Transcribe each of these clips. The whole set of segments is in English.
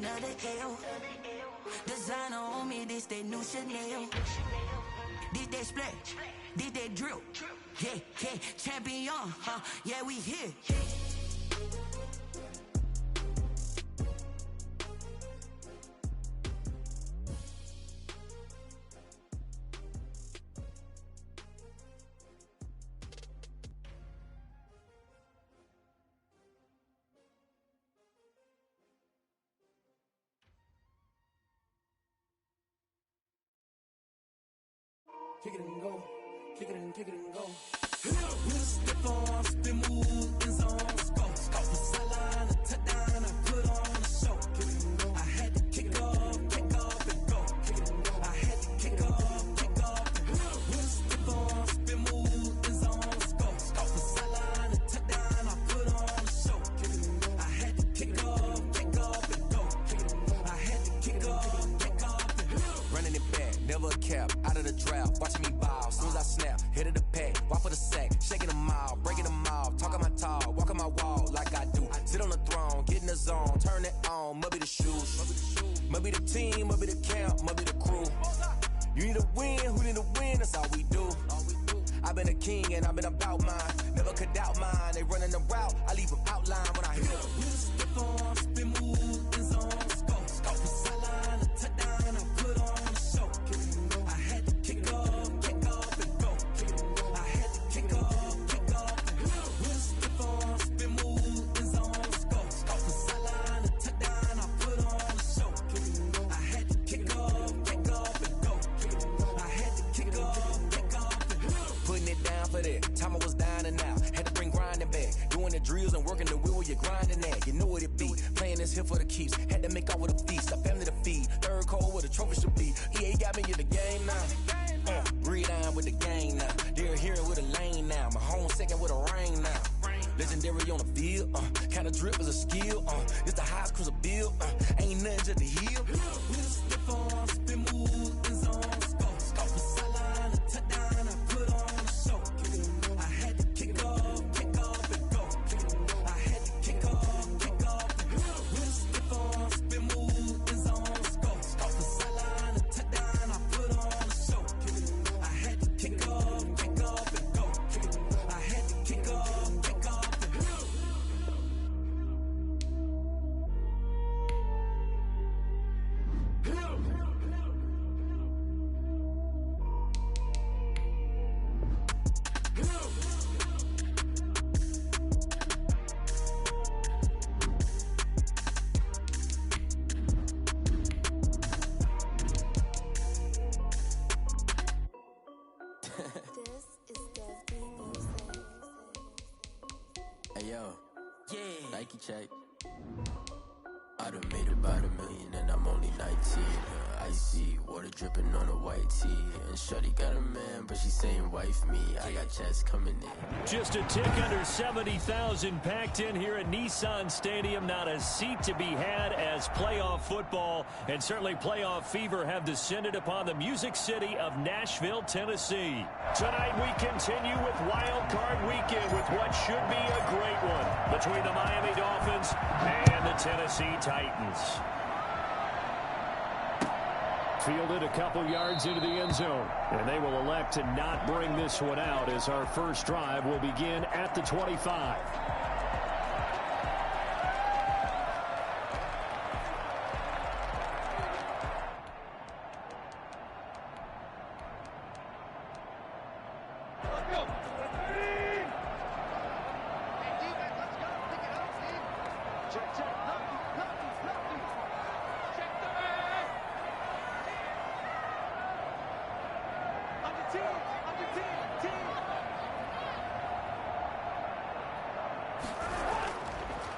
another L. Designer on me, this that new Chanel. This that splash, this that drip. Yeah, yeah, champion, yeah, we here. Kick it and go, kick it and go. With a stiff on, spin move, in zone, go. Off the sideline, a touchdown, I put on a show. Kick it and go. I had to kick off and go. Kick it and go. I had to kick off and go. With a stiff on, spin move, in zone, go. Off the sideline, a touchdown, I put on a show. Kick it and go. I had to kick off and go. Kick it and go. I had to kick off and go. Running it back, never a cap, out of the draft, watching me ball, soon as I snap, hit of the pack, walk for the sack, shaking them all, breaking them off, talking my talk, walking my wall like I do, sit on the throne, get in the zone, turn it on, must be the shoes, must be the team, must be the camp, must be the crew, you need a win, who need a win, that's all we do, I've been a king and I've been about mine, never could doubt mine, they running the route, I leave them outline when I hit them. With a step on, spin move, in zone, go, off the sideline, a touchdown, I put on a show. I had to kick off and go. I had to kick off and go. With a step on, spin move, in zone, go, off the sideline, a touchdown, I put on a show. I had to kick off and go. I had to kick off and go. Putting it down for that, time I was down and out, had to bring grinding back, doing the drills and working the wheel where you're grinding at, you know what it be, playing this here for the keeps, had to make out with a feast, a family to feed, third cold where the trophy should be, EA got me in the game now, breathe on with the game now, they're hearing with a lane now, my home second with a rain now, legendary on the field, kind of drip is a skill, it's the highest cruiser bill, ain't nothing just the heel. With a step on, spin move, in zone, go, off the sideline, a touchdown, I put on a show. I had to kick off and go. I had to kick off and go. With a step on, spin move, in zone, go, off the sideline, a touchdown, I put on a show. I had to kick off and go. I had to kick off and go. Hey yo, Yeah. Nike check. I done made about $1 million and I'm only 19. Icy water dripping on a white tee. And shorty got a man, but she saying wife me. I got checks coming in. Just a tick under 70,000 packed in here at Nissan Stadium. Not a seat to be had as playoff football and certainly playoff fever have descended upon the Music City of Nashville, Tennessee. Tonight we continue with Wild Card Weekend with what should be a great one between the Miami Dolphins and the Tennessee Titans. Fielded a couple yards into the end zone, and they will elect to not bring this one out as our first drive will begin at the 25.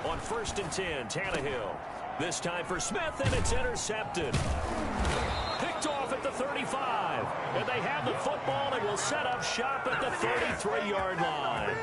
On 1st and 10, Tannehill. This time for Smith, and it's intercepted. Picked off at the 35. And they have the football and will set up shop at the 33-yard line.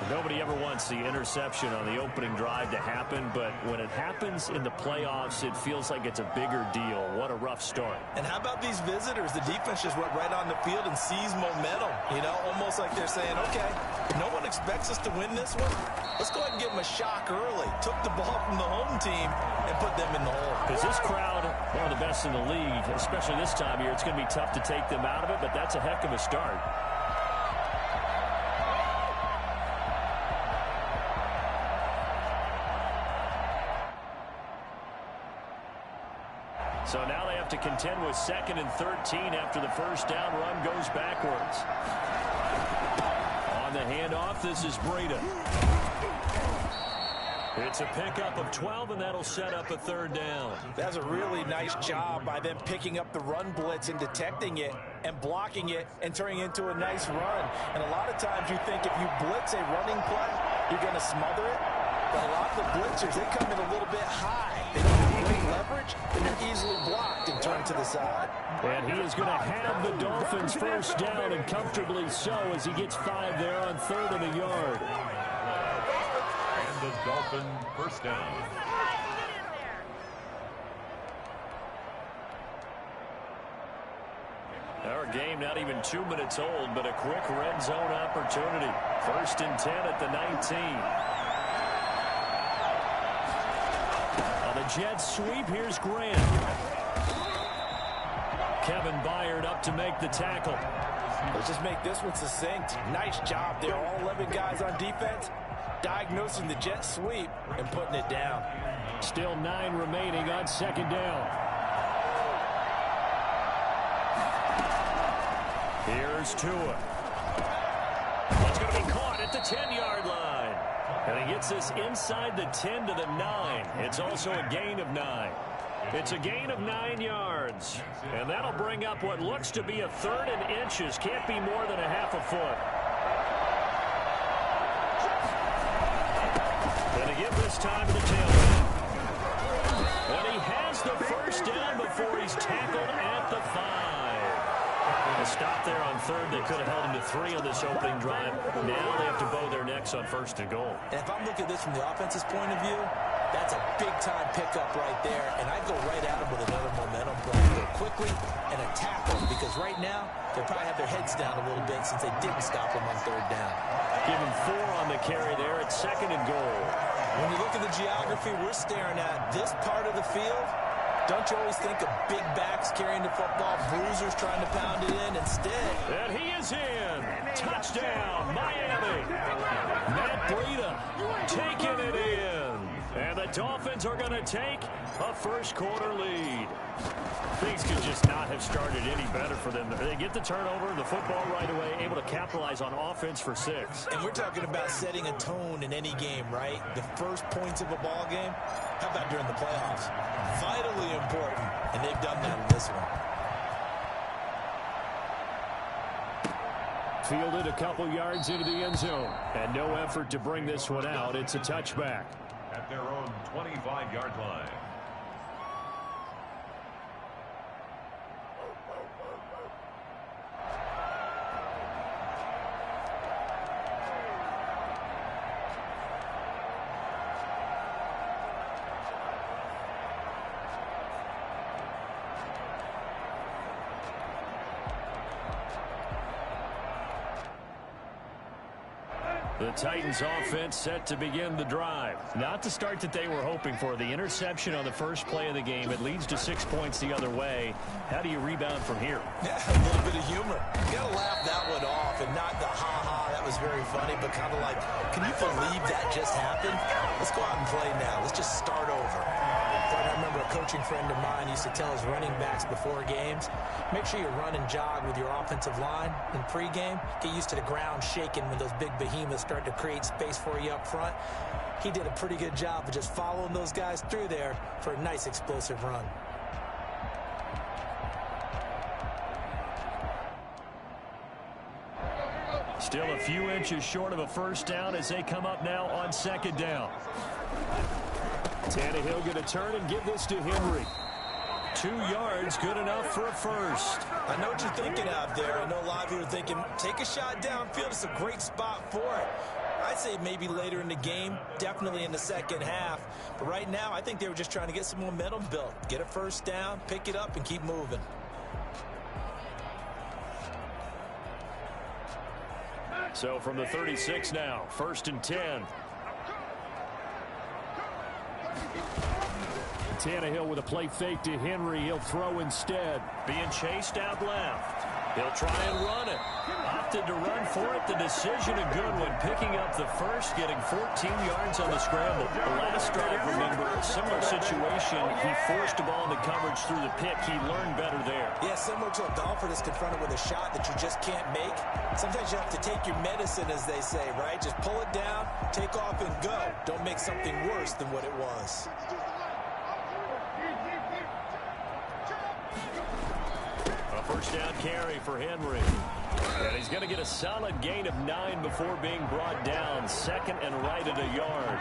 Nobody ever wants the interception on the opening drive to happen, but when it happens in the playoffs, it feels like it's a bigger deal. What a rough start. And how about these visitors? The defense just went right on the field and seized momentum. You know, almost like they're saying, okay, no one expects us to win this one. Let's go ahead and give them a shock early. Took the ball from the home team and put them in the hole. Because this crowd, one of the best in the league, especially this time of year, it's going to be tough to take them out of it, but that's a heck of a start. So now they have to contend with 2nd and 13 after the first down run goes backwards. On the handoff, this is Breida. It's a pickup of 12, and that'll set up a 3rd down. That's a really nice job by them picking up the run blitz and detecting it and blocking it and turning it into a nice run. And a lot of times you think if you blitz a running play, you're going to smother it. But a lot of the blitzers, they come in a little bit high. They don't have great leverage, and they're easily blocked and turned to the side. And he is going to have the Dolphins first down, and comfortably so, as he gets 5 there on 3rd and a yard. And the Dolphin first down. Our game not even 2 minutes old, but a quick red zone opportunity. 1st and 10 at the 19. Jets sweep. Here's Grant. Kevin Byard up to make the tackle. Let's just make this one succinct. Nice job there. All 11 guys on defense diagnosing the jet sweep and putting it down. Still 9 remaining on 2nd down. Here's Tua. It's going to be caught at the 10-yard line. And he gets this inside the 10 to the 9. It's also a gain of 9. It's a gain of 9 yards. And that'll bring up what looks to be a 3rd and inches. Can't be more than a half a foot. And to give this time to the tailback. And he has the first down before he's tackled at the 5. A stop there on 3rd. They could have held him to 3 on this opening drive. Now they have to bow their necks on 1st and goal. And if I'm looking at this from the offense's point of view, that's a big-time pickup right there. And I'd go right at him with another momentum play. Go quickly and attack him, because right now they probably have their heads down a little bit since they didn't stop him on 3rd down. Give him 4 on the carry there at 2nd and goal. When you look at the geography we're staring at, this part of the field, don't you always think of big backs carrying the football, bruisers trying to pound it in? Instead. And he is in. Touchdown, Miami. Matt Breida taking it in. And the Dolphins are going to take a first-quarter lead. Things could just not have started any better for them. They get the turnover, the football right away, able to capitalize on offense for 6. And we're talking about setting a tone in any game, right? The first points of a ball game. How about during the playoffs? Vitally important, and they've done that in this one. Fielded a couple yards into the end zone, and no effort to bring this one out. It's a touchback. At their own 25-yard line. The Titans offense set to begin the drive. Not the start that they were hoping for. The interception on the first play of the game. It leads to 6 points the other way. How do you rebound from here? Yeah, a little bit of humor. You got to laugh that one off and not the ha-ha, that was very funny, but kind of like, can you believe that just happened? Let's go out and play now. Let's just start over. I remember a coaching friend of mine used to tell his running backs before games, make sure you run and jog with your offensive line in pregame. Get used to the ground shaking when those big behemoths start to create space for you up front. He did a pretty good job of just following those guys through there for a nice explosive run. Still a few inches short of a first down as they come up now on 2nd down. Tannehill going to turn and give this to Henry. 2 yards, good enough for a first. I know what you're thinking out there. I know a lot of you are thinking, take a shot downfield. It's a great spot for it. I'd say maybe later in the game, definitely in the second half. But right now, I think they were just trying to get some momentum built. Get a first down, pick it up, and keep moving. So from the 36 now, 1st and 10. Tannehill with a play fake to Henry. He'll throw instead. Being chased out left. He'll try and run it. Opted to run for it. The decision a good one. Picking up the first, getting 14 yards on the scramble. The last drive, remember, similar situation. He forced a ball into coverage through the pick. He learned better there. Yeah, similar to a golfer that's confronted with a shot that you just can't make. Sometimes you have to take your medicine, as they say, right? Just pull it down, take off, and go. Don't make something worse than what it was. First down carry for Henry. And he's going to get a solid gain of 9 before being brought down. 2nd and right at a yard.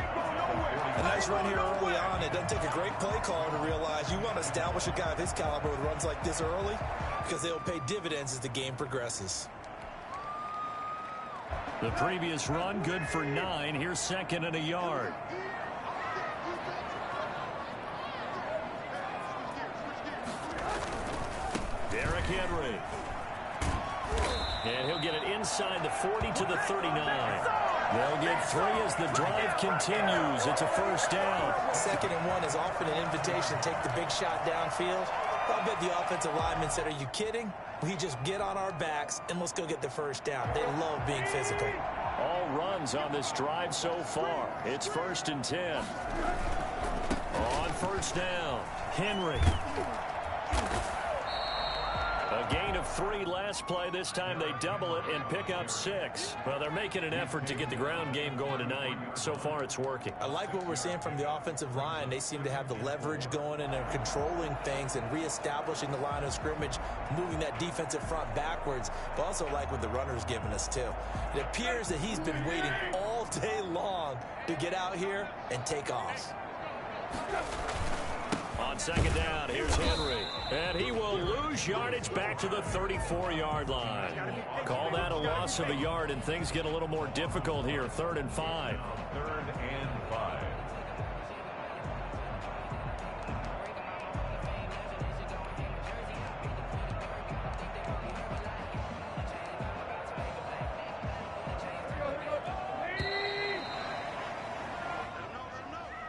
A nice run here early on. It doesn't take a great play caller to realize you want to establish a guy of his caliber with runs like this early because they will pay dividends as the game progresses. The previous run good for 9. Here's 2nd and a yard. Derrick Henry. And he'll get it inside the 40 to the 39. They'll get 3 as the drive continues. It's a first down. 2nd and 1 is often an invitation to take the big shot downfield. I bet the offensive lineman said, are you kidding? We just get on our backs and let's go get the first down. They love being physical. All runs on this drive so far. It's 1st and 10. On first down, Henry. A gain of 3 last play. This time they double it and pick up 6. Well, they're making an effort to get the ground game going tonight. So far, it's working. I like what we're seeing from the offensive line. They seem to have the leverage going and they're controlling things and reestablishing the line of scrimmage, moving that defensive front backwards. But also like what the runner's giving us, too. It appears that he's been waiting all day long to get out here and take off. On 2nd down, here's Henry. And he will lose yardage back to the 34-yard line. Call that a loss of a yard, and things get a little more difficult here. 3rd and 5. 3rd and 5.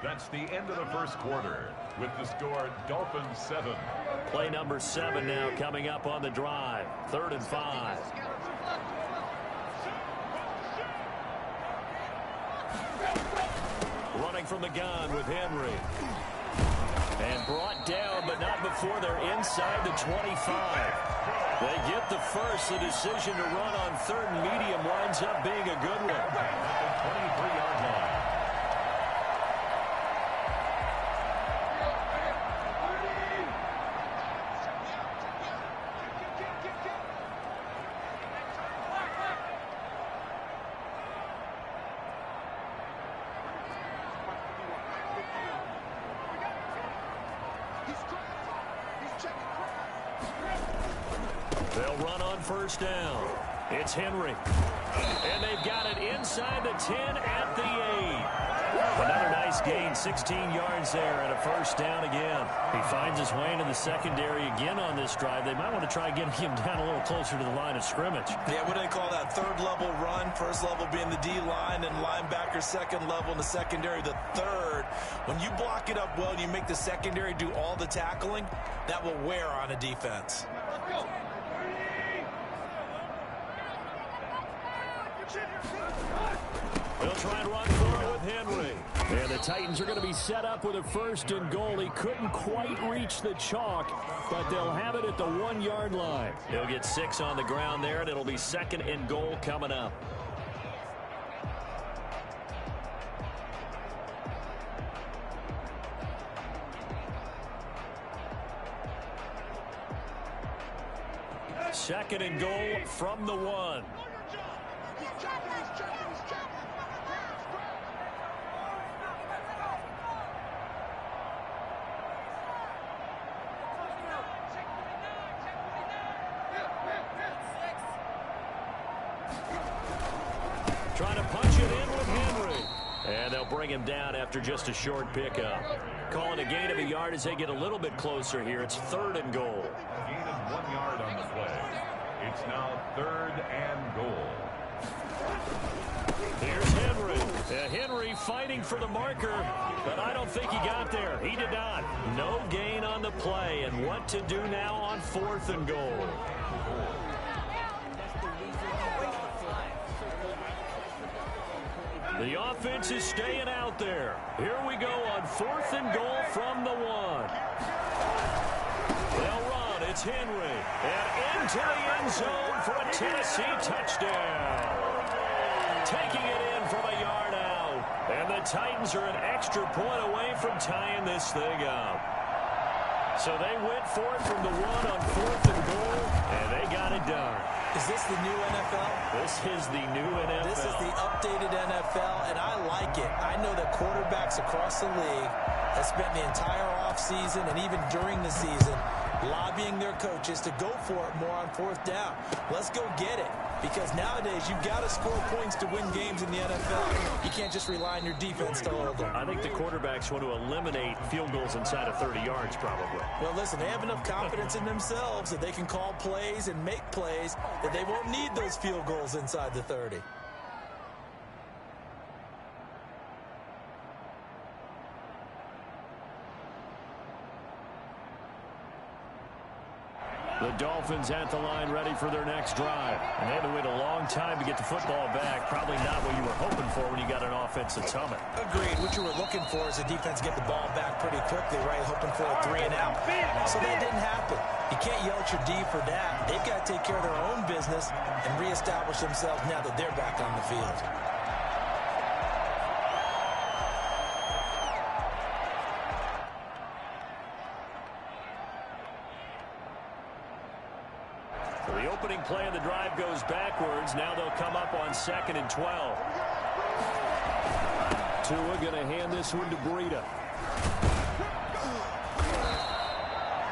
That's the end of the first quarter. With the score, Dolphins 7. Play number 7 now coming up on the drive. 3rd and 5. Running from the gun with Henry. And brought down, but not before they're inside the 25. They get the first. The decision to run on 3rd and medium winds up being a good one. 23-yard line. They'll run on first down. It's Henry. And they've got it inside the 10 at the 8. Another nice gain, 16 yards there and a first down again. He finds his way into the secondary again on this drive. They might want to try getting him down a little closer to the line of scrimmage. Yeah, what do they call that? 3rd level run. 1st level being the D-line and linebacker. 2nd level in the secondary, the 3rd. When you block it up well and you make the secondary do all the tackling, that will wear on a defense. They'll try and run for it with Henry. And the Titans are going to be set up with a 1st and goal. He couldn't quite reach the chalk, but they'll have it at the 1-yard line. He'll get 6 on the ground there, and it'll be 2nd and goal coming up. Second and goal from the 1. And they'll bring him down after just a short pickup. Calling a gain of a yard as they get a little bit closer here. It's 3rd and goal. Gain of 1 yard on the play. It's now 3rd and goal. Here's Henry. Henry fighting for the marker, but I don't think he got there. He did not. No gain on the play. And what to do now on 4th and goal? The offense is staying out there. Here we go on 4th and goal from the 1. They'll run. It's Henry. And into the end zone for a Tennessee touchdown. Taking it in from a yard out. And the Titans are an extra point away from tying this thing up. So they went for it from the 1 on 4th and goal, and they got it done. Is this the new NFL? This is the new NFL. This is the updated NFL, and I like it. I know that quarterbacks across the league have spent the entire offseason and even during the season lobbying their coaches to go for it more on 4th down. Let's go get it. Because nowadays, you've got to score points to win games in the NFL. You can't just rely on your defense to hold them. I think the quarterbacks want to eliminate field goals inside of 30 yards, probably. Well, listen, they have enough confidence in themselves that they can call plays and make plays that they won't need those field goals inside the 30. The Dolphins at the line ready for their next drive. And they had to wait a long time to get the football back. Probably not what you were hoping for when you got an offense that's humming. Agreed. What you were looking for is a defense get the ball back pretty quickly, right? Hoping for a 3 and out. So that didn't happen. You can't yell at your D for that. They've got to take care of their own business and reestablish themselves now that they're back on the field. The opening play of the drive goes backwards. Now they'll come up on 2nd and 12. Tua going to hand this one to Breida.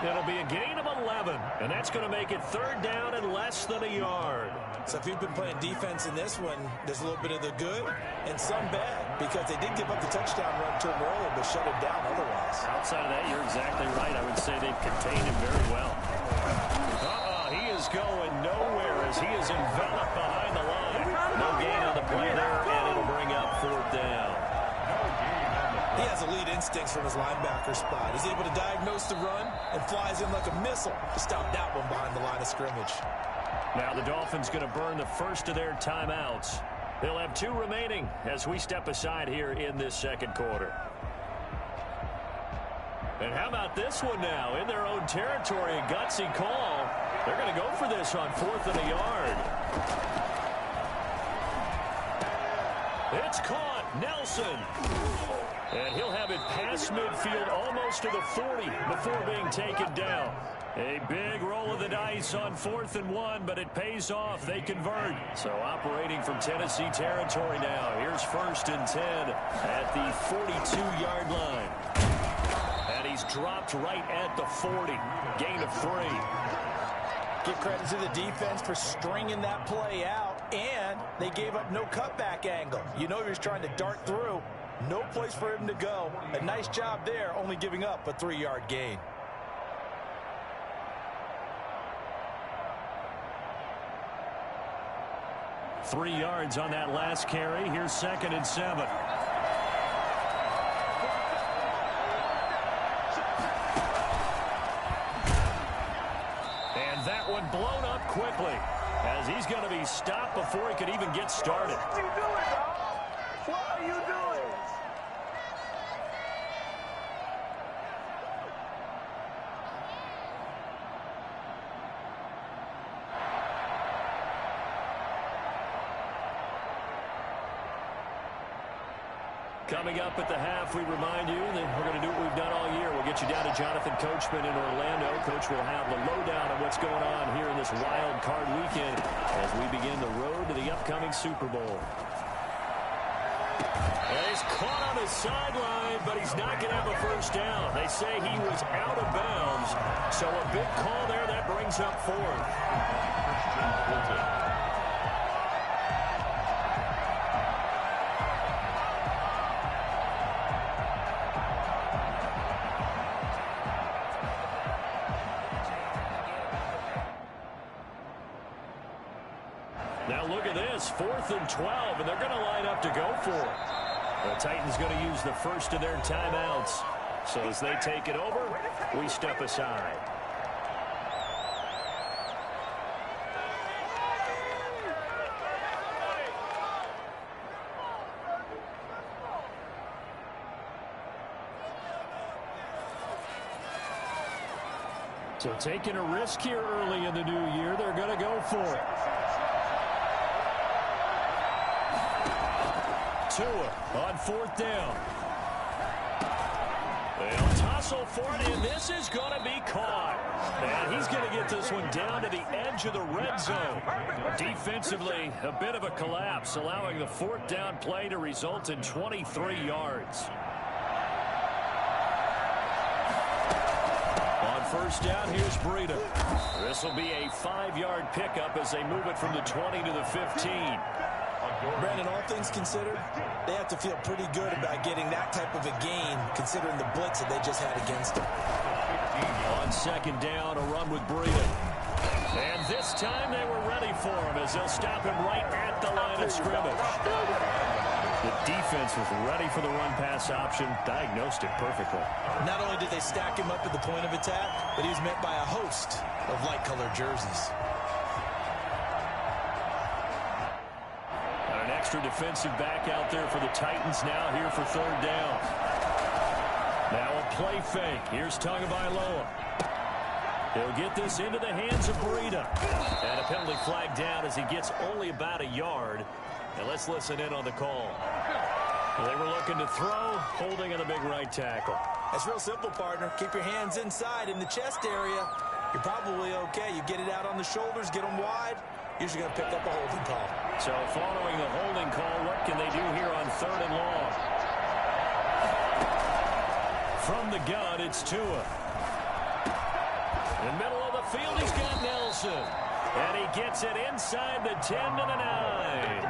It'll be a gain of 11, and that's going to make it 3rd down and less than a yard. So if you've been playing defense in this one, there's a little bit of the good and some bad, because they did give up the touchdown run to him earlier, but shut it down otherwise. Outside of that, you're exactly right. I would say they've contained him very well. He is going nowhere as he is enveloped behind the line. No gain on the play there, and it'll bring up 4th down. He has elite instincts from his linebacker spot. He's able to diagnose the run and flies in like a missile to stop that one behind the line of scrimmage. Now the Dolphins going to burn the first of their timeouts. They'll have 2 remaining as we step aside here in this 2nd quarter. And how about this one now? In their own territory, a gutsy call. They're going to go for this on 4th and a yard. It's caught. Nelson. And he'll have it past midfield almost to the 40 before being taken down. A big roll of the dice on 4th and 1, but it pays off. They convert. So operating from Tennessee territory now. Here's 1st and 10 at the 42-yard line. And he's dropped right at the 40. Gain of 3. Give credit to the defense for stringing that play out, and they gave up no cutback angle. You know he was trying to dart through. No place for him to go. A nice job there, only giving up a 3-yard gain. Three yards on that last carry. Here's 2nd and 7. And that one blown up quickly as he's going to be stopped before he could even get started. What are you doing, dog? What are you doing? Coming up at the half, we remind you that we're going to do what we've done all year. We'll get you down to Jonathan Coachman in Orlando. Coach will have the lowdown on what's going on here in this wild card weekend as we begin the road to the upcoming Super Bowl. And he's caught on the sideline, but he's not going to have a first down. They say he was out of bounds, so a big call there that brings up 4th. Now look at this, 4th and 12, and they're going to line up to go for it. The Titans going to use the first of their timeouts. So as they take it over, we step aside. So taking a risk here early in the new year, they're going to go for it. Tua on 4th down. They'll tussle for it, and this is going to be caught. And he's going to get this one down to the edge of the red zone. Defensively, a bit of a collapse, allowing the 4th down play to result in 23 yards. On 1st down, here's Breida. This will be a 5-yard pickup as they move it from the 20 to the 15. Brandon, all things considered, they have to feel pretty good about getting that type of a gain, considering the blitz that they just had against them. On 2nd down, a run with Breida. And this time they were ready for him as they'll stop him right at the line of scrimmage. The defense was ready for the run-pass option, diagnosed it perfectly. Not only did they stack him up at the point of attack, but he was met by a host of light-colored jerseys. An extra defensive back out there for the Titans now here for 3rd down. Now a play fake. Here's Tagovailoa. He'll get this into the hands of Breida. And a penalty flag down as he gets only about a yard. And let's listen in on the call. They were looking to throw, holding on the big right tackle. That's real simple, partner. Keep your hands inside in the chest area. You're probably okay. You get it out on the shoulders, get them wide. Usually going to pick up a holding call. So following the holding call, what can they do here on 3rd and long? From the gun, it's Tua. In the middle of the field, he's got Nelson. And he gets it inside the 10 to the 9.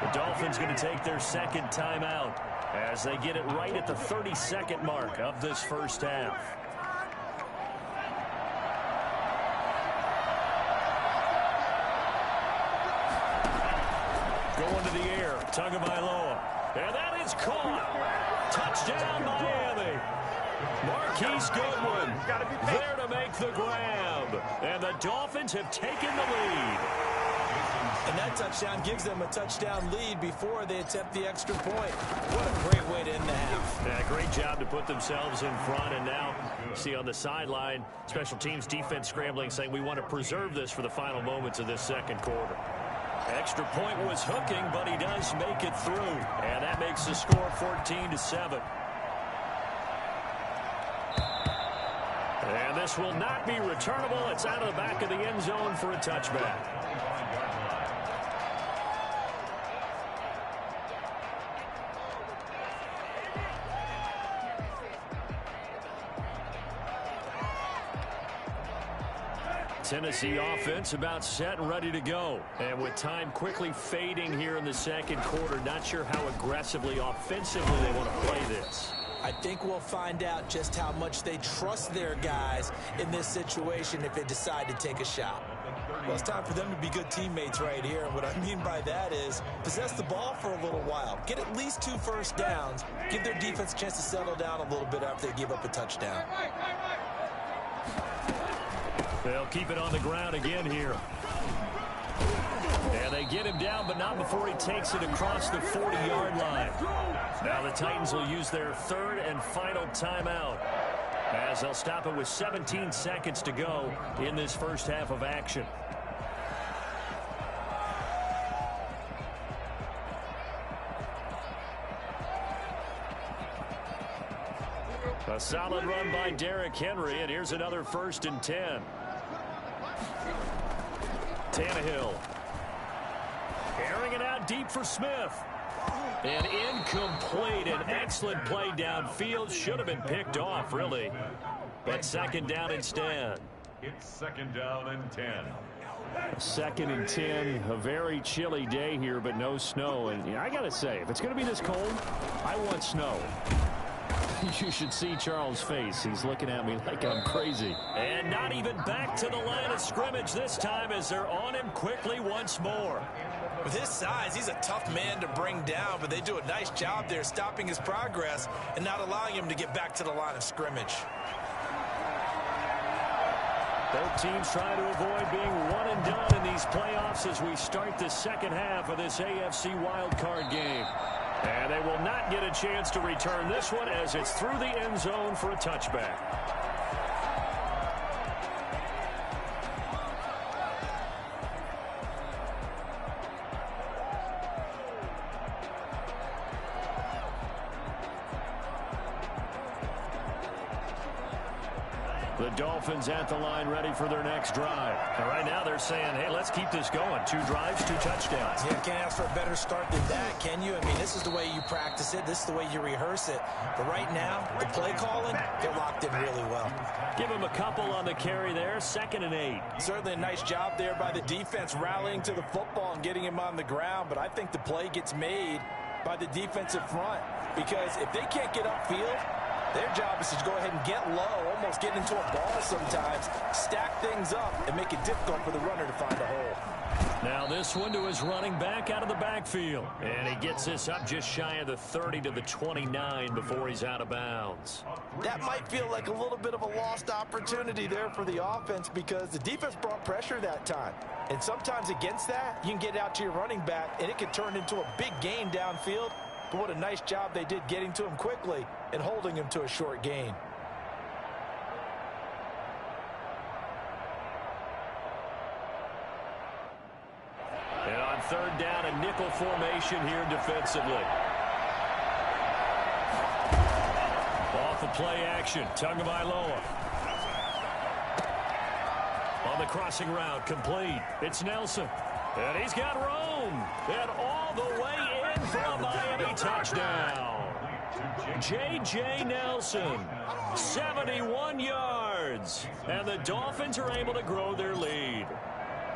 The Dolphins going to take their 2nd timeout as they get it right at the 32nd mark of this first half. Going to the air, Tagovailoa. And that is caught. Touchdown, Miami. Marquise Goodwin there to make the grab. And the Dolphins have taken the lead. And that touchdown gives them a touchdown lead before they attempt the extra point. What a great way to end the half. Yeah, great job to put themselves in front. And now, see on the sideline, special teams defense scrambling, saying we want to preserve this for the final moments of this 2nd quarter. Extra point was hooking, but he does make it through. And that makes the score 14-7. And this will not be returnable. It's out of the back of the end zone for a touchback. Tennessee offense about set and ready to go. And with time quickly fading here in the 2nd quarter, not sure how aggressively, offensively they want to play this. I think we'll find out just how much they trust their guys in this situation if they decide to take a shot. Well, it's time for them to be good teammates right here. And what I mean by that is possess the ball for a little while. Get at least 2 first downs. Give their defense a chance to settle down a little bit after they give up a touchdown. They'll keep it on the ground again here. And they get him down, but not before he takes it across the 40-yard line. Now the Titans will use their 3rd and final timeout as they'll stop it with 17 seconds to go in this first half of action. A solid run by Derrick Henry, and here's another 1st and 10. Tannehill. Airing it out deep for Smith. And incomplete. An excellent play downfield. Should have been picked off, really. But 2nd down instead. It's 2nd down and 10. 2nd and 10. A very chilly day here, but no snow. And I got to say, if it's going to be this cold, I want snow. You should see Charles' face. He's looking at me like I'm crazy. And not even back to the line of scrimmage this time as they're on him quickly once more. With his size, he's a tough man to bring down, but they do a nice job there stopping his progress and not allowing him to get back to the line of scrimmage. Both teams trying to avoid being one and done in these playoffs as we start the second half of this AFC wildcard game. And they will not get a chance to return this one as it's through the end zone for a touchback. The Dolphins at the line ready for their next drive. And right now they're saying, hey, let's keep this going. 2 drives, 2 touchdowns. Yeah, can't ask for a better start than that, can you? I mean, this is the way you practice it. This is the way you rehearse it. But right now, the play calling, they're locked in really well. Give them a couple on the carry there. 2nd and 8. Certainly a nice job there by the defense rallying to the football and getting him on the ground. But I think the play gets made by the defensive front. Because if they can't get upfield, their job is to go ahead and get low, almost get into a ball sometimes, stack things up, and make it difficult for the runner to find a hole. Now this one to his running back out of the backfield. And he gets this up just shy of the 30 to the 29 before he's out of bounds. That might feel like a little bit of a lost opportunity there for the offense because the defense brought pressure that time. And sometimes against that, you can get out to your running back, and it can turn into a big gain downfield. But what a nice job they did getting to him quickly and holding him to a short gain. And on 3rd down, a nickel formation here defensively. Off the play action, Tagovailoa. On the crossing route, complete. It's Nelson. And he's got room. And all the way in for a Miami touchdown. J.J. Nelson, 71 yards. And the Dolphins are able to grow their lead.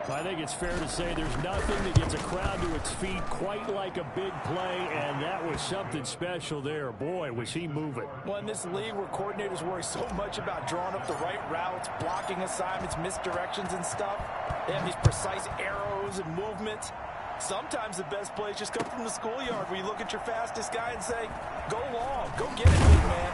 I think it's fair to say there's nothing that gets a crowd to its feet quite like a big play, and that was something special there. Boy, was he moving. Well, in this league where coordinators worry so much about drawing up the right routes, blocking assignments, misdirections and stuff, they have these precise arrows and movements. Sometimes the best plays just come from the schoolyard where you look at your fastest guy and say, go long, go get it, big man.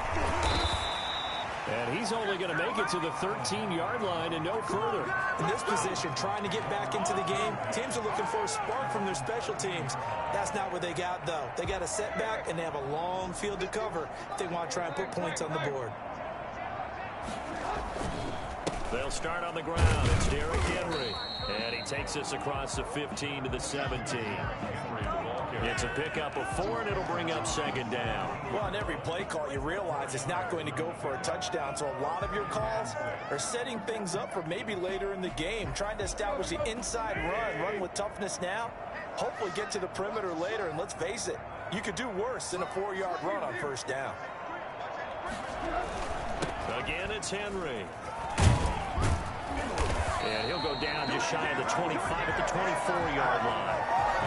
And he's only going to make it to the 13-yard line and no further. In this position, trying to get back into the game, teams are looking for a spark from their special teams. That's not what they got, though. They got a setback, and they have a long field to cover if they want to try and put points on the board. They'll start on the ground. It's Derrick Henry. And he takes us across the 15 to the 17. It's a pickup of 4, and it'll bring up 2nd down. Well, on every play call, you realize it's not going to go for a touchdown. So a lot of your calls are setting things up for maybe later in the game, trying to establish the inside run with toughness now, hopefully get to the perimeter later. And let's face it, you could do worse than a 4-yard run on 1st down. Again, it's Henry. And he'll go down just shy of the 25 at the 24-yard line.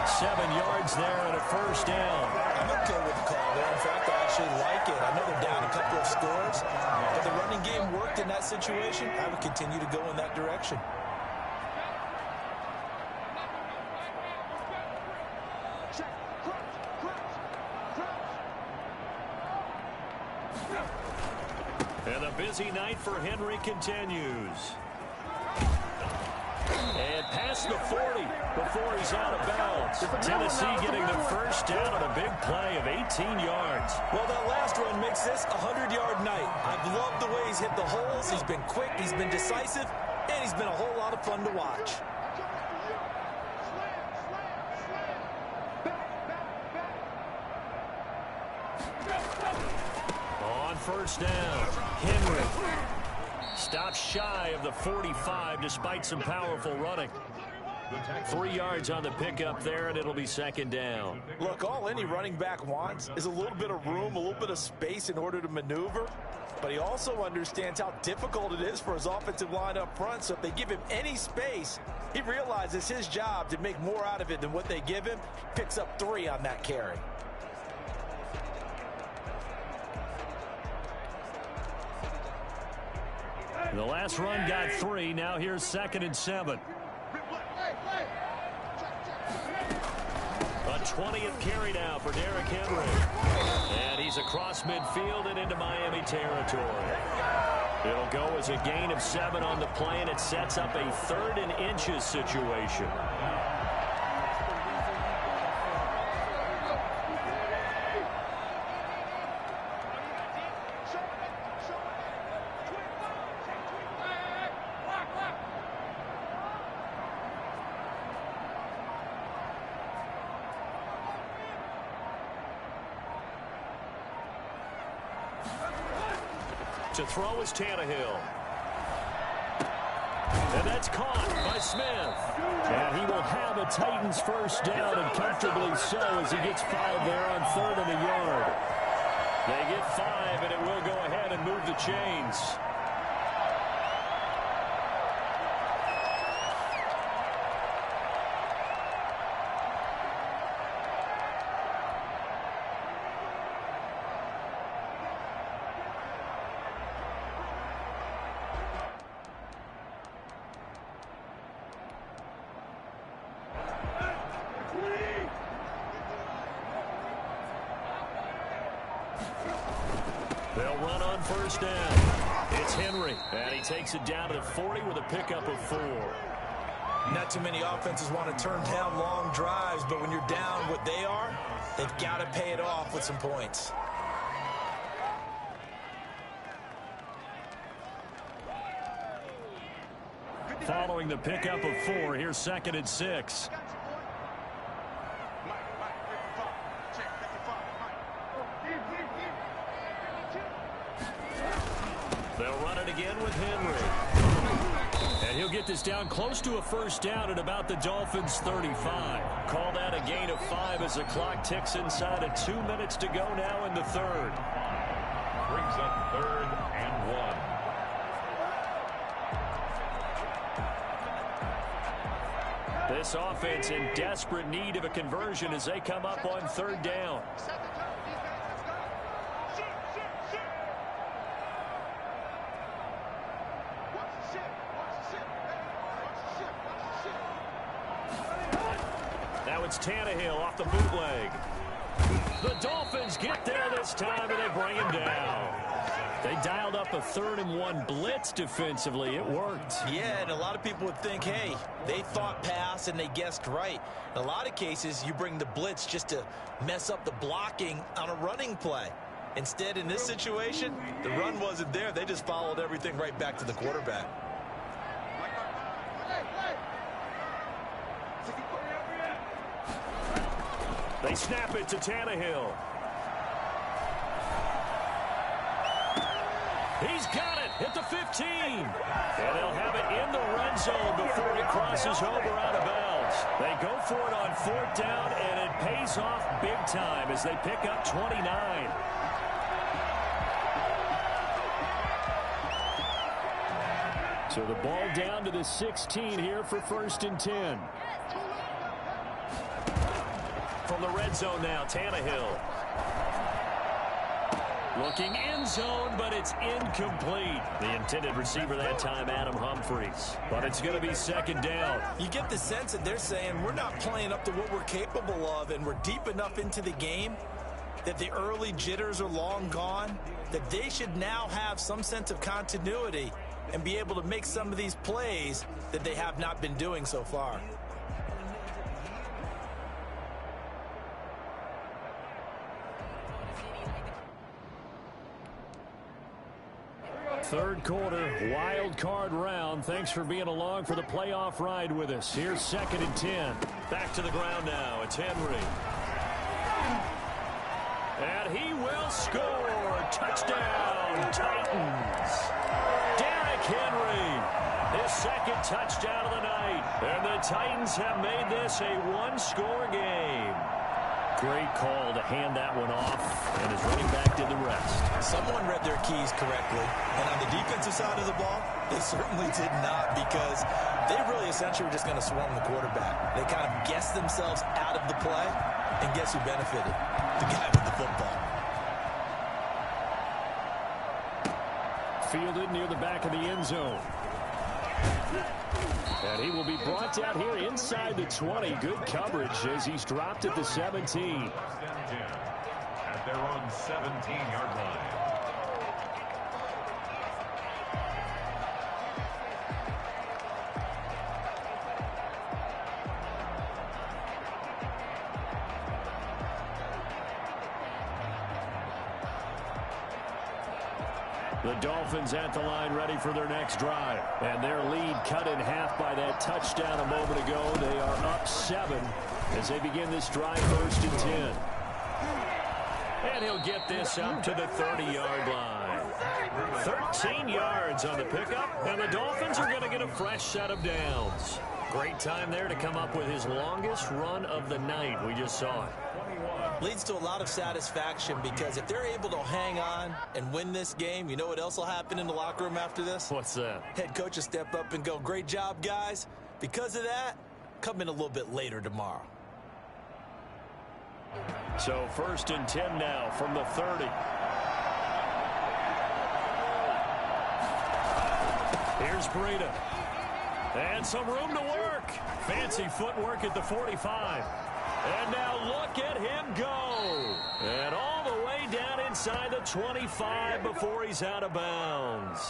7 yards there and a 1st down. I'm okay with the call there. In fact, I actually like it. I know they're down a couple of scores, but the running game worked in that situation. I would continue to go in that direction. And the busy night for Henry continues. And past the 40 before he's out of bounds. Tennessee getting the 1st down on a big play of 18 yards. Well, that last run makes this a 100-yard night. I've loved the way he's hit the holes. He's been quick, he's been decisive, and he's been a whole lot of fun to watch. On 1st down, Henry stops shy of the 45 despite some powerful running. 3 yards on the pickup there, and it'll be 2nd down. Look, all any running back wants is a little bit of room, a little bit of space in order to maneuver. But he also understands how difficult it is for his offensive line up front. So if they give him any space, he realizes his job to make more out of it than what they give him. Picks up 3 on that carry. The last run got 3. Now here's 2nd and 7. A 20th carry now for Derrick Henry. And he's across midfield and into Miami territory. It'll go as a gain of 7 on the play, and it sets up a 3rd and inches situation. To throw is Tannehill. And that's caught by Smith. And he will have a Titans first down, and comfortably so, as he gets 5 there on 3rd and a yard. They get 5, and it will go ahead and move the chains. They'll run on first down. It's Henry, and he takes it down to the 40 with a pickup of 4. Not too many offenses want to turn down long drives, but when you're down what they are, they've got to pay it off with some points. Following the pickup of 4, here's 2nd and 6. They'll run it again with Henry. And he'll get this down close to a first down at about the Dolphins' 35. Call that a gain of 5 as the clock ticks inside of 2 minutes to go now in the 3rd. Brings up 3rd and 1. This offense in desperate need of a conversion as they come up on 3rd down. Now it's Tannehill off the bootleg. The Dolphins get there this time, and they bring him down. They dialed up a 3rd and 1 blitz defensively. It worked. Yeah, and a lot of people would think, hey, they thought pass and they guessed right. In a lot of cases, you bring the blitz just to mess up the blocking on a running play. Instead, in this situation, the run wasn't there. They just followed everything right back to the quarterback. They snap it to Tannehill. He's got it at the 15. And they'll have it in the red zone before he crosses over out of bounds. They go for it on 4th down, and it pays off big time as they pick up 29. So the ball down to the 16 here for 1st and 10. From the red zone now, Tannehill. Looking end zone, but it's incomplete. The intended receiver that time, Adam Humphries. But it's going to be 2nd down. You get the sense that they're saying we're not playing up to what we're capable of, and we're deep enough into the game that the early jitters are long gone, that they should now have some sense of continuity and be able to make some of these plays that they have not been doing so far. Third quarter, wild card round. Thanks for being along for the playoff ride with us. Here's 2nd and 10. Back to the ground now. It's Henry. And he will score. Touchdown, Titans. Derrick Henry, his 2nd touchdown of the night. And the Titans have made this a one-score game. Great call to hand that one off, and his running back did the rest. Someone read their keys correctly, and on the defensive side of the ball, they certainly did not, because they really essentially were just going to swarm the quarterback. They kind of guessed themselves out of the play, and guess who benefited? The guy with the football. fielded near the back of the end zone. And he will be brought down here inside the 20. Good coverage as he's dropped at the 17. At their own 17-yard line. The Dolphins at the line ready for their next drive. And their lead cut in half by that touchdown a moment ago. They are up 7 as they begin this drive 1st and 10. And he'll get this up to the 30-yard line. 13 yards on the pickup, and the Dolphins are going to get a fresh set of downs. Great time there to come up with his longest run of the night. We just saw it. Leads to a lot of satisfaction because if they're able to hang on and win this game, you know what else will happen in the locker room after this? What's that? Head coach will step up and go, great job, guys. Because of that, come in a little bit later tomorrow. So 1st and 10 now from the 30. Here's Breida. And some room to work. Fancy footwork at the 45. And now look at him go. And all the way down inside the 25 before he's out of bounds.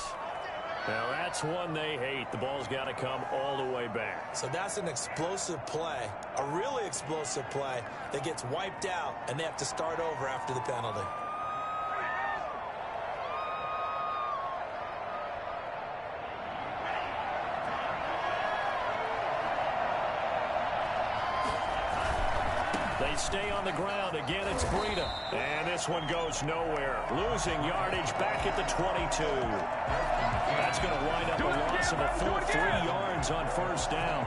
Now that's one they hate. The ball's got to come all the way back. So that's an explosive play, a really explosive play that gets wiped out, and they have to start over after the penalty. They stay on the ground. Again, it's Breida. And this one goes nowhere. Losing yardage back at the 22. That's going to wind up a loss of a full 3 yards on 1st down.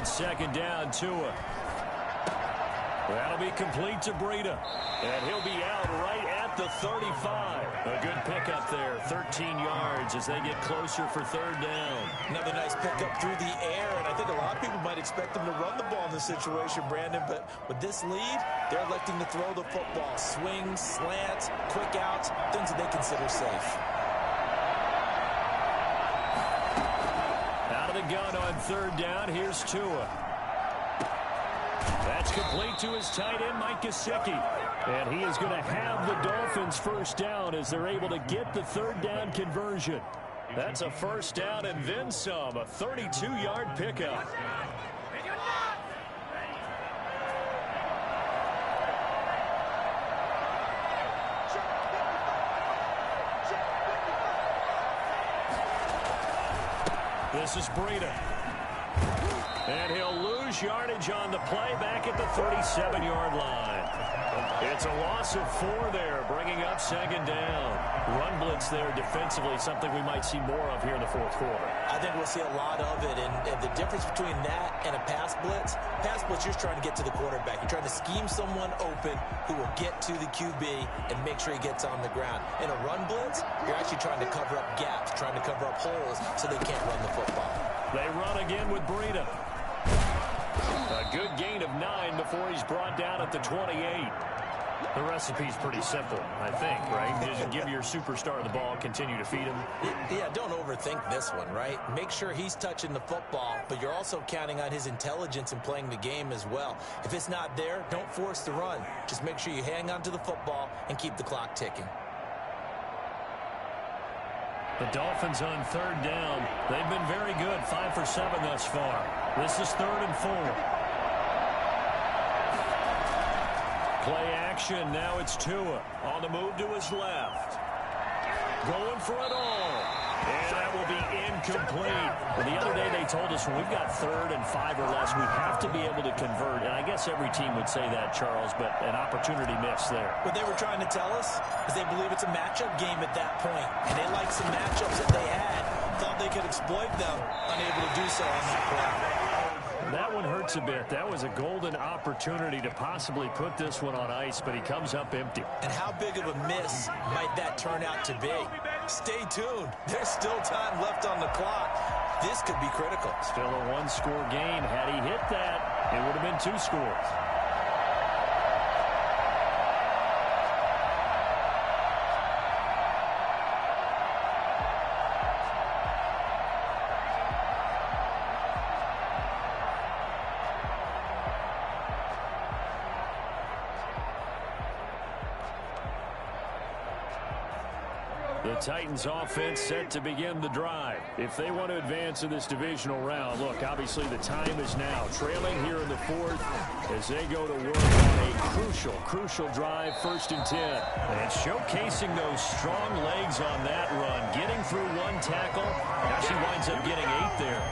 Second down, Tua. That'll be complete to Breida. And he'll be out right at the 35. A good pickup there, 13 yards as they get closer for 3rd down. Another nice pickup through the air, and I think a lot of people might expect them to run the ball in this situation, Brandon, but with this lead, they're electing to throw the football. Swings, slants, quick outs, things that they consider safe. Out of the gun on 3rd down, here's Tua. That's complete to his tight end, Mike Gesicki. And he is going to have the Dolphins 1st down as they're able to get the 3rd down conversion. That's a 1st down and then some, a 32-yard pickup. This is Breida. And he'll lose yardage on the play back at the 37-yard line. It's a loss of 4 there, bringing up 2nd down. Run blitz there defensively, something we might see more of here in the 4th quarter. I think we'll see a lot of it, and the difference between that and a pass blitz, you're trying to get to the quarterback. You're trying to scheme someone open who will get to the QB and make sure he gets on the ground. In a run blitz, you're actually trying to cover up gaps, trying to cover up holes so they can't run the football. They run again with Breida. A good gain of 9 before he's brought down at the 28. The recipe's pretty simple, I think, right? Just give your superstar the ball, continue to feed him. Yeah, don't overthink this one, right? Make sure he's touching the football, but you're also counting on his intelligence in playing the game as well. If it's not there, don't force the run. Just make sure you hang on to the football and keep the clock ticking. The Dolphins on 3rd down. They've been very good, 5 for 7 thus far. This is 3rd and 4. Play action, now it's Tua on the move to his left. Going for it all. And that will be incomplete. Well, the other day they told us when we've got 3rd and 5 or less, we have to be able to convert. And I guess every team would say that, Charles, but an opportunity missed there. What they were trying to tell us is they believe it's a matchup game at that point. And they liked some matchups that they had. Thought they could exploit them. Unable to do so on that play. That one hurts a bit. That was a golden opportunity to possibly put this one on ice, but he comes up empty. And how big of a miss might that turn out to be? Stay tuned. There's still time left on the clock. This could be critical. Still a one-score game. Had he hit that, it would have been 2 scores. The Titans offense set to begin the drive. If they want to advance in this divisional round, look, obviously the time is now. Trailing here in the 4th as they go to work on a crucial drive, 1st and 10. And showcasing those strong legs on that run. Getting through 1 tackle. Now she winds up getting 8 there.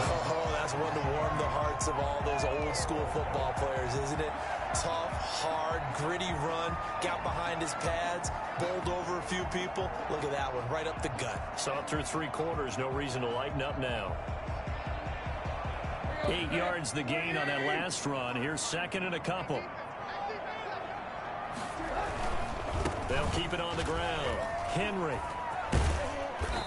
Oh, that's one to warm the hearts of all those old school football players, isn't it? Tough, hard, gritty run. Got behind his pads, bowled over a few people. Look at that one, right up the gut. Saw it through 3 quarters. No reason to lighten up now. 8 yards the gain on that last run. Here's 2nd and a couple. They'll keep it on the ground. Henry.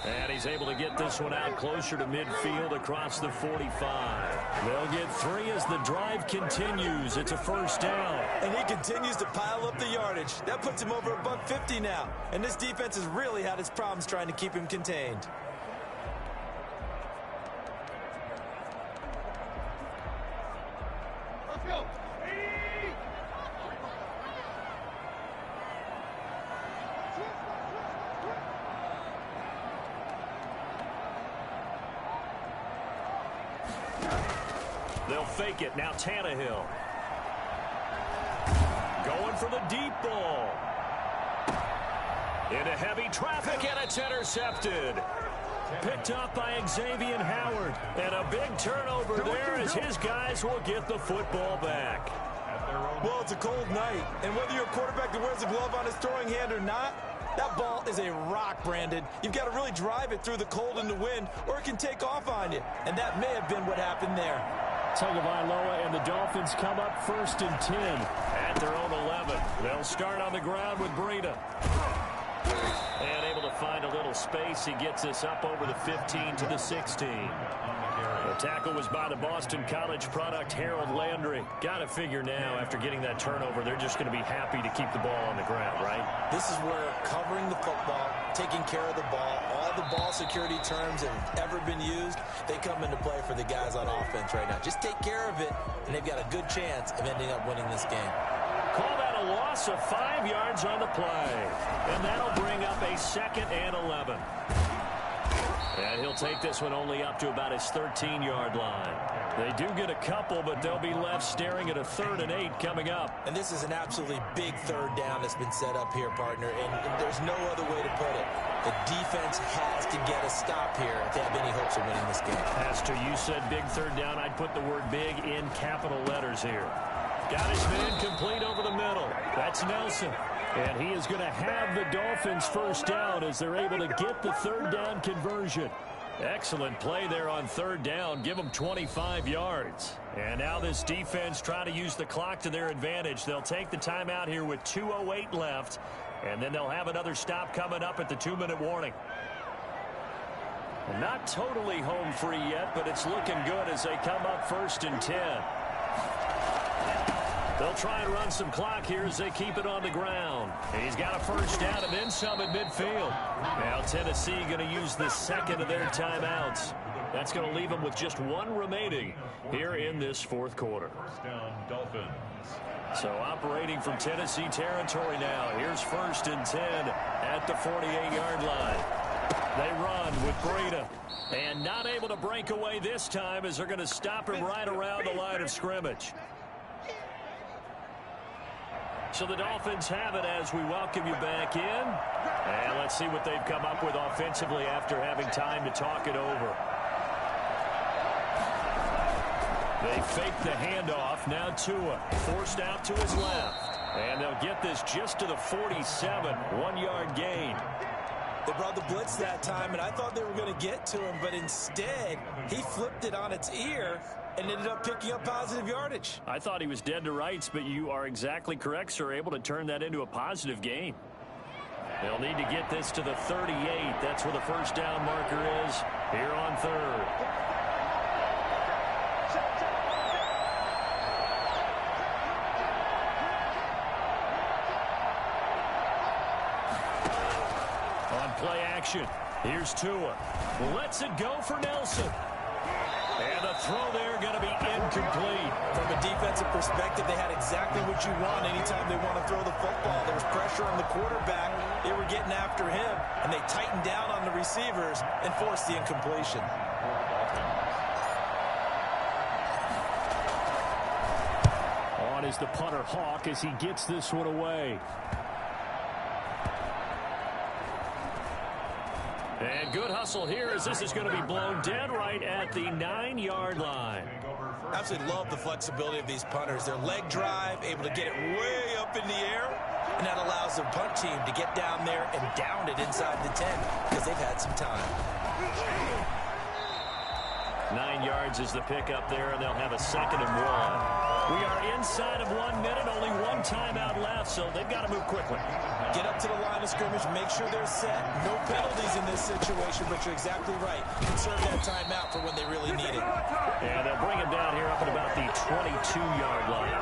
And he's able to get this one out closer to midfield across the 45. They'll get 3 as the drive continues. It's a 1st down. And he continues to pile up the yardage. That puts him over $150 now. And this defense has really had its problems trying to keep him contained. Let's go. They'll fake it. Now Tannehill. Going for the deep ball. Into heavy traffic, and it's intercepted. Picked up by Xavier Howard. And a big turnover there as his guys will get the football back. Well, it's a cold night, and whether you're a quarterback that wears a glove on his throwing hand or not, that ball is a rock, Brandon. You've got to really drive it through the cold and the wind, or it can take off on you. And that may have been what happened there. Tagovailoa and the Dolphins come up 1st and 10 at their own 11. They'll start on the ground with Breida. And able to find a little space. He gets this up over the 15 to the 16. The tackle was by the Boston College product, Harold Landry. Got to figure now, after getting that turnover, they're just going to be happy to keep the ball on the ground, right? This is where covering the football, taking care of the ball, all the ball security terms that have ever been used, they come into play for the guys on offense right now. Just take care of it, and they've got a good chance of ending up winning this game. Call that a loss of 5 yards on the play. And that'll bring up a 2nd and 11. And he'll take this one only up to about his 13-yard line. They do get a couple, but they'll be left staring at a 3rd and 8 coming up. And this is an absolutely big 3rd down that's been set up here, partner, and there's no other way to put it. The defense has to get a stop here if they have any hopes of winning this game. Pastor, you said big 3rd down. I'd put the word big in capital letters here. Got his man complete over the middle. That's Nelson. And he is going to have the Dolphins 1st down as they're able to get the 3rd down conversion. Excellent play there on 3rd down. Give them 25 yards. And now this defense trying to use the clock to their advantage. They'll take the timeout here with 2:08 left. And then they'll have another stop coming up at the 2-minute warning. Not totally home free yet, but it's looking good as they come up 1st and 10. They'll try and run some clock here as they keep it on the ground. He's got a 1st down and then some at midfield. Now Tennessee going to use the 2nd of their timeouts. That's going to leave them with just 1 remaining here in this 4th quarter. Down Dolphins. So operating from Tennessee territory now. Here's 1st and 10 at the 48-yard line. They run with Breida. And not able to break away this time as they're going to stop him right around the line of scrimmage. So the Dolphins have it as we welcome you back in. And let's see what they've come up with offensively after having time to talk it over. They fake the handoff. Now Tua forced out to his left. And they'll get this just to the 47. 1-yard gain. They brought the blitz that time, and I thought they were going to get to him, but instead, he flipped it on its ear and ended up picking up positive yardage. I thought he was dead to rights, but you are exactly correct, sir. Able to turn that into a positive gain. They'll need to get this to the 38. That's where the first down marker is here on third. Play action. Here's Tua. Lets it go for Nelson. And the throw there going to be incomplete. From a defensive perspective, they had exactly what you want anytime they want to throw the football. There was pressure on the quarterback. They were getting after him, and they tightened down on the receivers and forced the incompletion. On is the punter Hawk as he gets this one away. And good hustle here as this is going to be blown dead right at the 9-yard line. I absolutely love the flexibility of these punters. Their leg drive, able to get it way up in the air, and that allows the punt team to get down there and down it inside the 10 because they've had some time. 9 yards is the pickup there, and they'll have a 2nd and 1. We are inside of 1 minute, only one timeout left, so they've got to move quickly. Get up to the line of scrimmage, make sure they're set. No penalties in this situation, but you're exactly right. Conserve that timeout for when they really need it. And they'll bring him down here up at about the 22-yard line.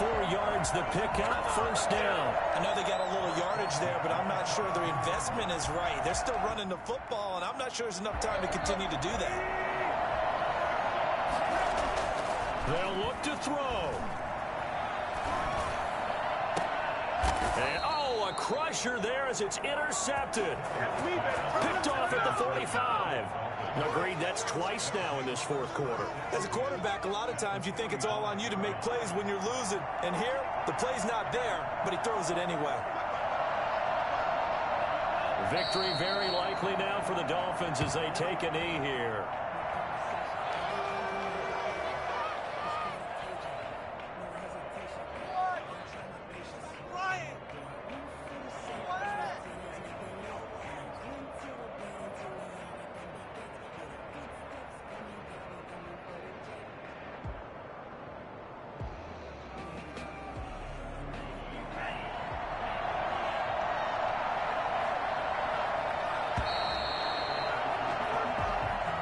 4 yards the pickup, first down. I know they got a little yardage there, but I'm not sure their investment is right. They're still running the football, and I'm not sure there's enough time to continue to do that. They'll look to throw. And, a crusher there as it's intercepted. Picked off at the 45. Agreed, that's twice now in this fourth quarter. As a quarterback, a lot of times you think it's all on you to make plays when you're losing. And here, the play's not there, but he throws it anyway. Victory very likely now for the Dolphins as they take a knee here.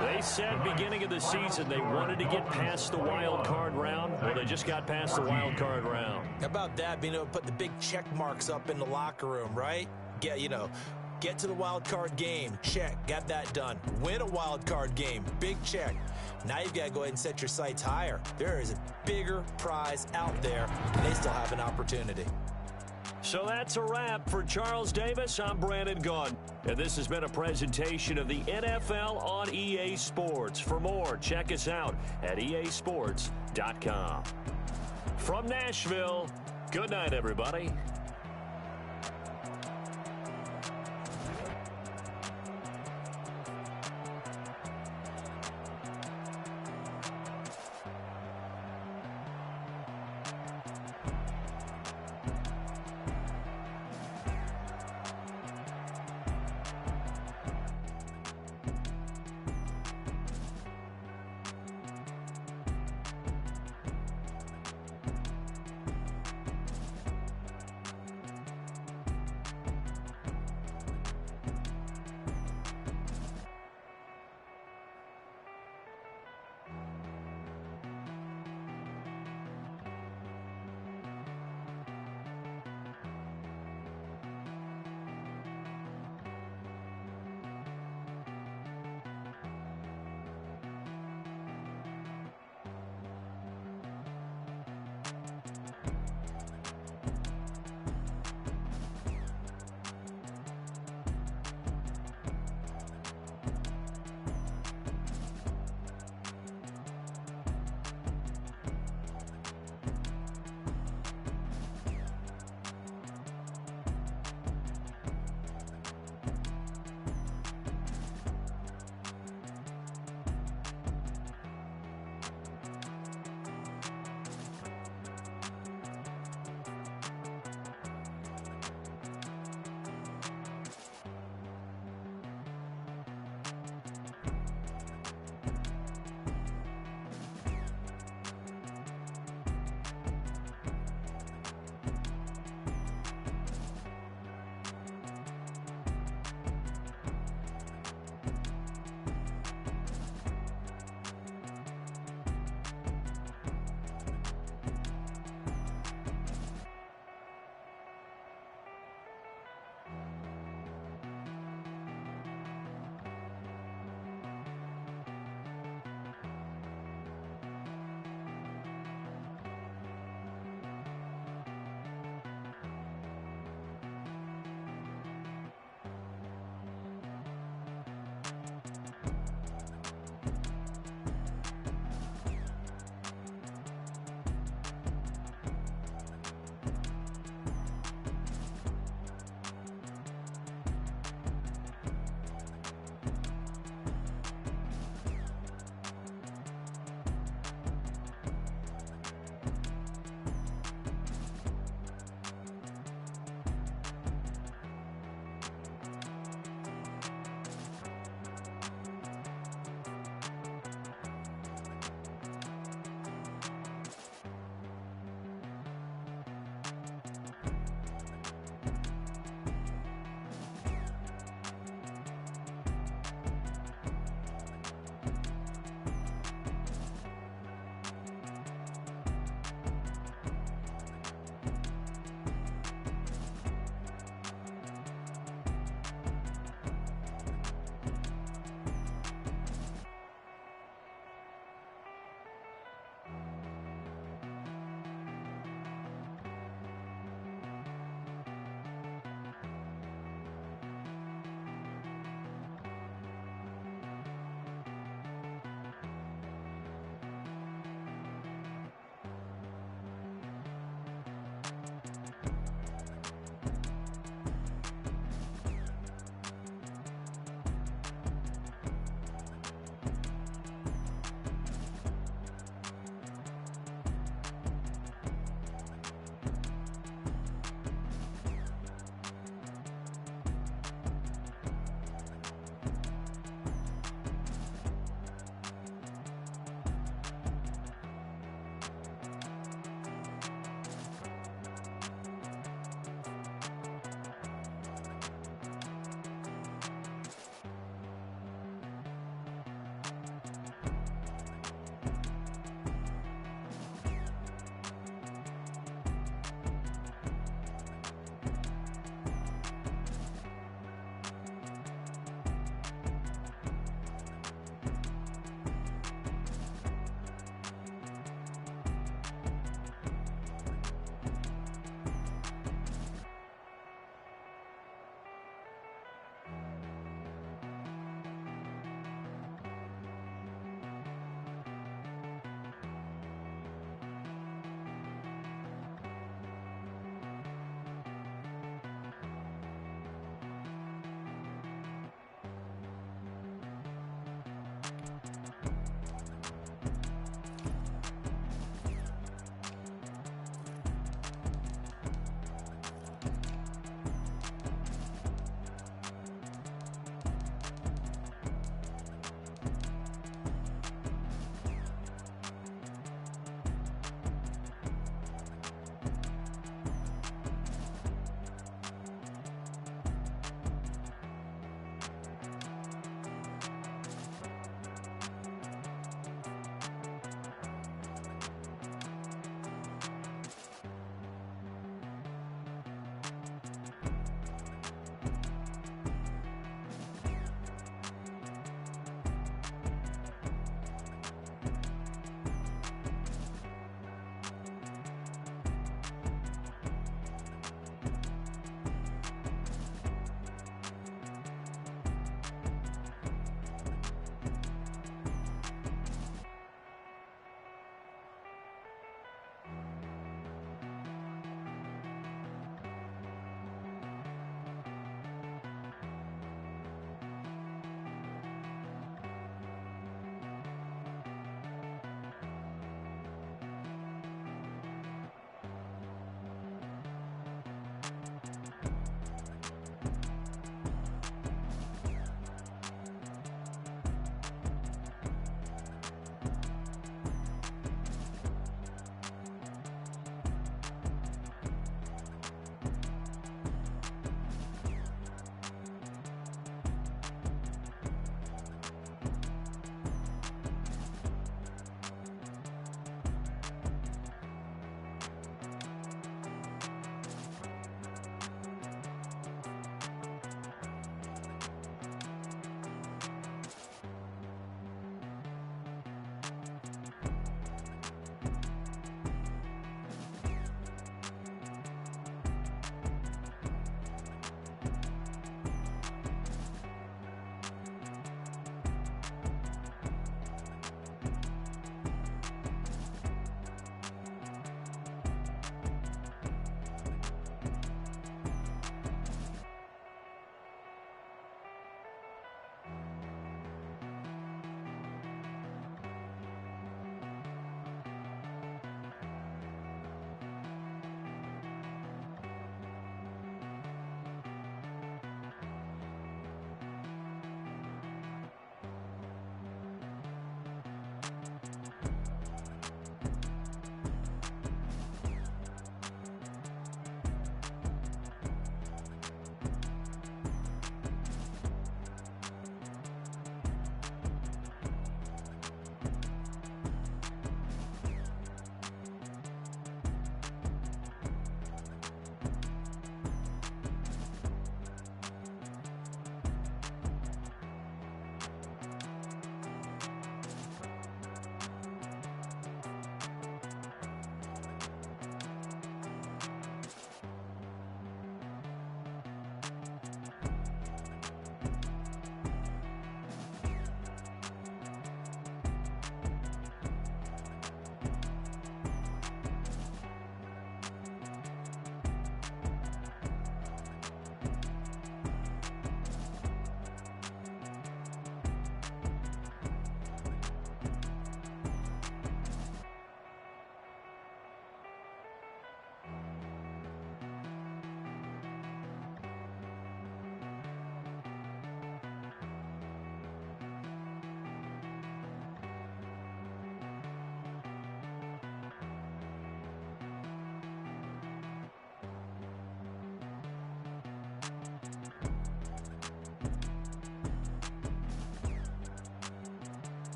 They said beginning of the season they wanted to get past the wild card round. Well, they just got past the wild card round. How about that, being able to put the big check marks up in the locker room, right? Get to the wild card game. Check. Got that done. Win a wild card game. Big check. Now you've got to go ahead and set your sights higher. There is a bigger prize out there, and they still have an opportunity. So that's a wrap for Charles Davis. I'm Brandon Gaudin, and this has been a presentation of the NFL on EA Sports. For more, check us out at easports.com. From Nashville, good night, everybody.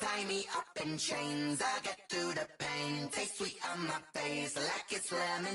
Tie me up in chains, I'll get through the pain. Taste sweet on my face like it's lemon.